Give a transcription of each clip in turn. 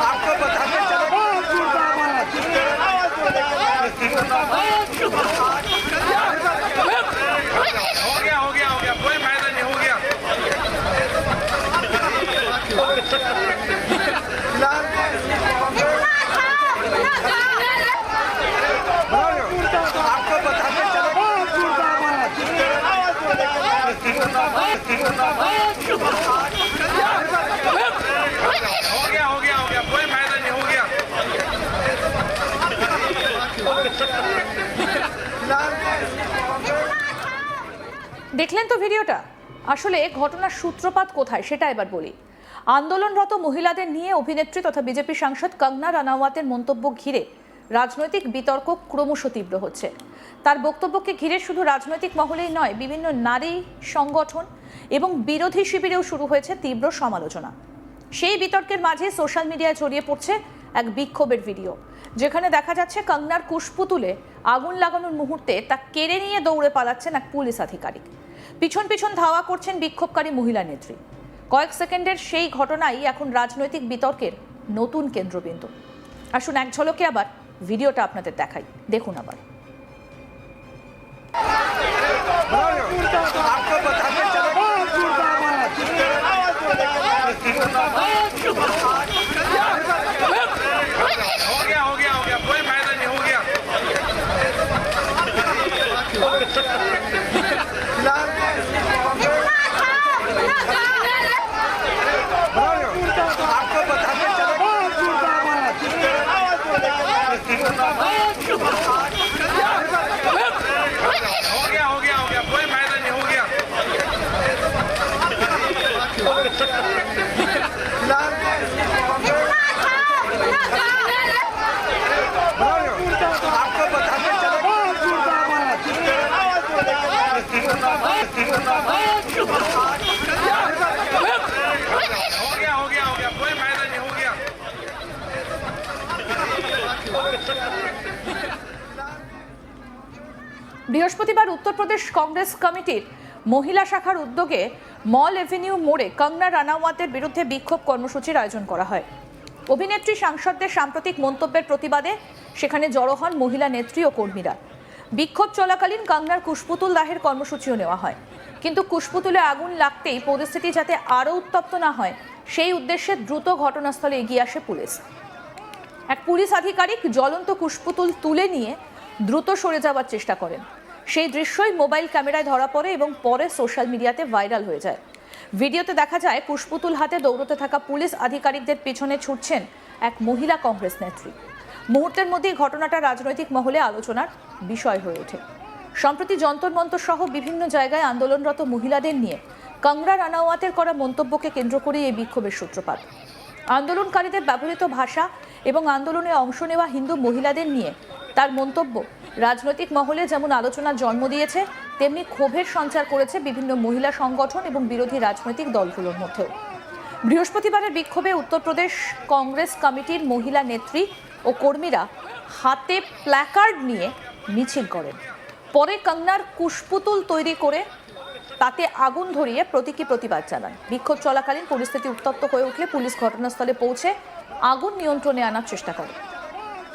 आपको बताते चले हो गया कोई फायदा नहीं हो गया। आपको बताते चले हो गया कोई फायदा नहीं हो गया। দেখলেন তো ভিডিওটা? আসলে ঘটনার সূত্রপাত কোথায় সেটা এবার বলি। আন্দোলনরত মহিলাদের নিয়ে অভিনেত্রী তথা বিজেপি সাংসদ কঙ্গনা রানাওয়াতের মন্তব্য ঘিরে রাজনৈতিক বিতর্ক ক্রমশ তীব্র হচ্ছে। তার বক্তব্যকে ঘিরে শুধু রাজনৈতিক মহলেই নয়, বিভিন্ন নারী সংগঠন এবং বিরোধী শিবিরেও শুরু হয়েছে তীব্র সমালোচনা। সেই বিতর্কের মাঝে সোশ্যাল মিডিয়ায় ছড়িয়ে পড়ছে এক বিক্ষোভের ভিডিও, যেখানে দেখা যাচ্ছে কঙ্গনার কুশপুতুলে আগুন লাগানোর মুহূর্তে তা কেড়ে নিয়ে দৌড়ে পালাচ্ছেন এক পুলিশ আধিকারিক। পিছন পিছন ধাওয়া করছেন বিক্ষোভকারী মহিলা নেত্রী। কয়েক সেকেন্ডের সেই ঘটনাই এখন রাজনৈতিক বিতর্কের নতুন কেন্দ্রবিন্দু। আসুন এক ঝলকে আবার ভিডিওটা আপনাদের দেখাই, দেখুন আবার। आपको बताते चले हो गया कोई फायदा नहीं हो गया। आपको बताते चले हो गया कोई फायदा नहीं हो गया। आपको बताते चले हो गया कोई फायदा नहीं हो गया। বৃহস্পতিবার উত্তরপ্রদেশ কংগ্রেস কমিটির মহিলা শাখার উদ্যোগে মল এভিনিউ মোড়ে কঙ্গনা রানাওয়াতের বিরুদ্ধে বিক্ষোভ কর্মসূচির আয়োজন করা হয়। অভিনেত্রী সাংসদদের সাম্প্রতিক মন্তব্যের প্রতিবাদে সেখানে জড়ো হন মহিলা নেত্রী ও কর্মীরা। বিক্ষোভ চলাকালীন কঙ্গনার কুশপুতুল দাহের কর্মসূচিও নেওয়া হয়, কিন্তু কুশপুতুলে আগুন লাগতেই পরিস্থিতি যাতে আরও উত্তপ্ত না হয় সেই উদ্দেশ্যে দ্রুত ঘটনাস্থলে এগিয়ে আসে পুলিশ। এক পুলিশ আধিকারিক জ্বলন্ত কুশপুতুল তুলে নিয়ে দ্রুত সরে যাওয়ার চেষ্টা করেন। সেই দৃশ্যই মোবাইল ক্যামেরায় ধরা পড়ে এবং পরে সোশ্যাল মিডিয়াতে ভাইরাল হয়ে যায়। ভিডিওতে দেখা যায় কুশপুতুল হাতে দৌড়তে থাকা পুলিশ আধিকারিকদের পিছনে ছুটছেন এক মহিলা কংগ্রেস নেত্রী। মুহূর্তের মধ্যেই ঘটনাটা রাজনৈতিক মহলে আলোচনার বিষয় হয়ে ওঠে। সম্প্রতি যন্তর মন্তর সহ বিভিন্ন জায়গায় আন্দোলনরত মহিলাদের নিয়ে কঙ্গনা রানাওয়াতের করা মন্তব্যকে কেন্দ্র করে এই বিক্ষোভের সূত্রপাত। আন্দোলনকারীদের ব্যবহৃত ভাষা এবং আন্দোলনে অংশ নেওয়া হিন্দু মহিলাদের নিয়ে তার মন্তব্য রাজনৈতিক মহলে যেমন আলোচনার জন্ম দিয়েছে, তেমনি ক্ষোভের সঞ্চার করেছে বিভিন্ন মহিলা সংগঠন এবং বিরোধী রাজনৈতিক দলগুলোর মধ্যেও। বৃহস্পতিবারের বিক্ষোভে উত্তরপ্রদেশ কংগ্রেস কমিটির মহিলা নেত্রী ও কর্মীরা হাতে প্ল্যাকার্ড নিয়ে মিছিল করেন। পরে কঙ্গনার কুশপুতুল তৈরি করে তাতে আগুন ধরিয়ে প্রতীকী প্রতিবাদ জানান। বিক্ষোভ চলাকালীন পরিস্থিতি উত্তপ্ত হয়ে উঠলে পুলিশ ঘটনাস্থলে পৌঁছে আগুন নিয়ন্ত্রণে আনার চেষ্টা করে।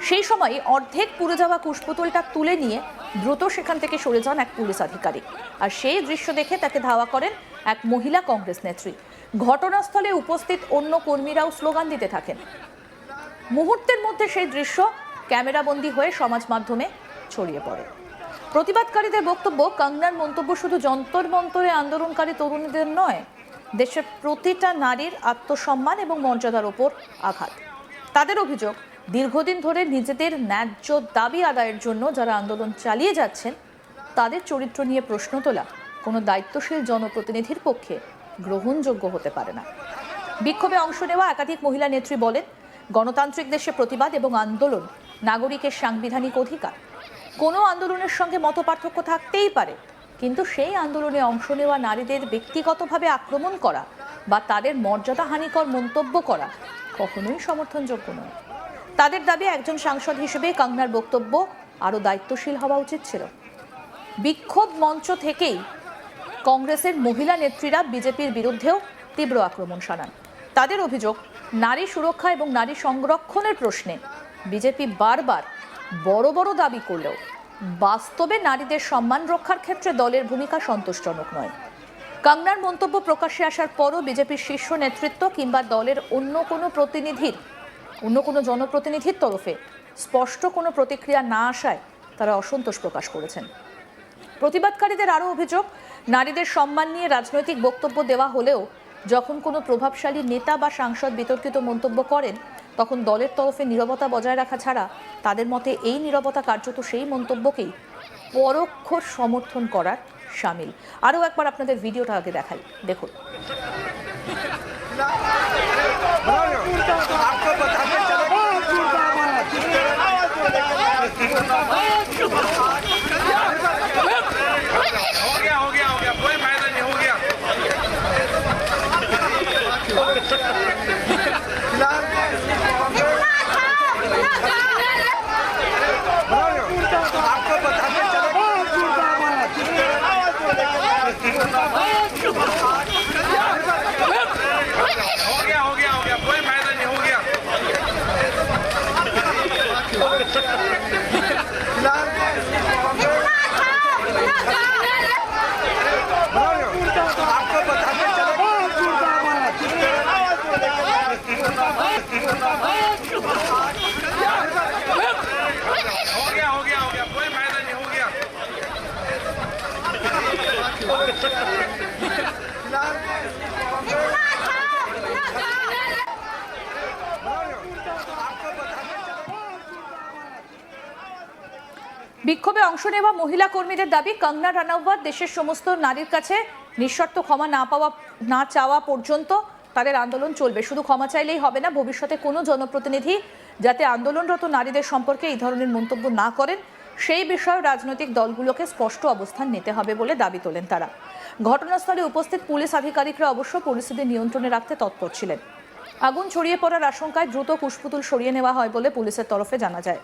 সেই সময় অর্ধেক পুড়ে যাওয়া কুশপুতুলটা তুলে নিয়ে দ্রুত সেখান থেকে সরে যান এক পুলিশ আধিকারিক, আর সেই দৃশ্য দেখে তাকে ধাওয়া করেন এক মহিলা কংগ্রেস নেত্রী। ঘটনাস্থলে উপস্থিত অন্য কর্মীরাও স্লোগান দিতে থাকেন। মুহূর্তের মধ্যে সেই দৃশ্য ক্যামেরাবন্দি হয়ে সমাজ মাধ্যমে ছড়িয়ে পড়ে। প্রতিবাদকারীদের বক্তব্য, কঙ্গনার মন্তব্য শুধু যন্তর মন্তরে আন্দোলনকারী তরুণীদের নয়, দেশের প্রতিটা নারীর আত্মসম্মান এবং মর্যাদার ওপর আঘাত। তাদের অভিযোগ, দীর্ঘদিন ধরে নিজেদের ন্যায্য দাবি আদায়ের জন্য যারা আন্দোলন চালিয়ে যাচ্ছেন তাদের চরিত্র নিয়ে প্রশ্ন তোলা কোনো দায়িত্বশীল জনপ্রতিনিধির পক্ষে গ্রহণযোগ্য হতে পারে না। বিক্ষোভে অংশ নেওয়া একাধিক মহিলা নেত্রী বলেন, গণতান্ত্রিক দেশে প্রতিবাদ এবং আন্দোলন নাগরিকের সাংবিধানিক অধিকার। কোনো আন্দোলনের সঙ্গে মতপার্থক্য থাকতেই পারে, কিন্তু সেই আন্দোলনে অংশ নেওয়া নারীদের ব্যক্তিগতভাবে আক্রমণ করা বা তাদের মর্যাদাহানিকর মন্তব্য করা কখনোই সমর্থনযোগ্য নয়। তাদের দাবি, একজন সাংসদ হিসেবে কঙ্গনার বক্তব্য আরও দায়িত্বশীল হওয়া উচিত ছিল। বিক্ষোভ মঞ্চ থেকেই কংগ্রেসের মহিলা নেত্রীরা বিজেপির বিরুদ্ধেও তীব্র আক্রমণ শানান। তাদের অভিযোগ, নারী সুরক্ষা এবং নারী সংরক্ষণের প্রশ্নে বিজেপি বারবার বড় বড় দাবি করলেও বাস্তবে নারীদের সম্মান রক্ষার ক্ষেত্রে দলের ভূমিকা সন্তোষজনক নয়। কঙ্গনার মন্তব্য প্রকাশ্যে আসার পরও বিজেপির শীর্ষ নেতৃত্ব কিংবা দলের অন্য কোনো জনপ্রতিনিধির তরফে স্পষ্ট কোনো প্রতিক্রিয়া না আসায় তারা অসন্তোষ প্রকাশ করেছেন। প্রতিবাদকারীদের আরও অভিযোগ, নারীদের সম্মান নিয়ে রাজনৈতিক বক্তব্য দেওয়া হলেও যখন কোনো প্রভাবশালী নেতা বা সাংসদ বিতর্কিত মন্তব্য করেন তখন দলের তরফে নীরবতা বজায় রাখা ছাড়া তাদের মতে এই নীরবতা কার্যত সেই মন্তব্যকেই পরোক্ষ সমর্থন করার শামিল। আরও একবার আপনাদের ভিডিওটা আগে দেখাই, দেখুন। हो गया कोई फायदा नहीं, हो गया। आपको बताते चले हो गया कोई फायदा नहीं, हो गया। आपको बताते चले हो गया कोई फायदा नहीं, हो गया। বিক্ষোভে অংশ নেওয়া মহিলা কর্মীদের দাবি, কঙ্গনা রানাওয়াত দেশের সমস্ত নারীর কাছে নিঃশর্ত ক্ষমা না চাওয়া পর্যন্ত তাদের আন্দোলন চলবে। শুধু ক্ষমা চাইলেই হবে না, ভবিষ্যতে কোনো জনপ্রতিনিধি যাতে আন্দোলনরত নারীদের সম্পর্কে এই ধরনের মন্তব্য না করেন সেই বিষয়ে রাজনৈতিক দলগুলোকে স্পষ্ট অবস্থান নিতে হবে বলে দাবি তোলেন তারা। ঘটনাস্থলে উপস্থিত পুলিশ আধিকারিকরা অবশ্য পরিস্থিতি নিয়ন্ত্রণে রাখতে তৎপর ছিলেন। আগুন ছড়িয়ে পড়ার আশঙ্কায় দ্রুত কুশপুতুল সরিয়ে নেওয়া হয় বলে পুলিশের তরফে জানা যায়।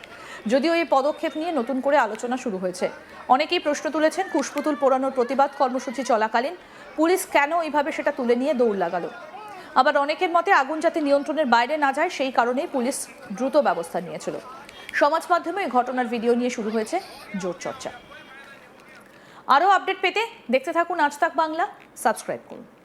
যদিও এই পদক্ষেপ নিয়ে নতুন করে আলোচনা শুরু হয়েছে। অনেকেই প্রশ্ন তুলেছেন, কুশপুতুল পোড়ানোর প্রতিবাদ কর্মসূচি চলাকালীন পুলিশ কেন এইভাবে সেটা তুলে নিয়ে দৌড় লাগালো। আবার অনেকের মতে আগুন যাতে নিয়ন্ত্রণের বাইরে না যায় সেই কারণেই পুলিশ দ্রুত ব্যবস্থা নিয়েছিল। সমাজ মাধ্যমে এই ঘটনার ভিডিও নিয়ে শুরু হয়েছে জোর চর্চা। আরও আপডেট পেতে দেখতে থাকুন আজ তাক বাংলা, সাবস্ক্রাইব করুন।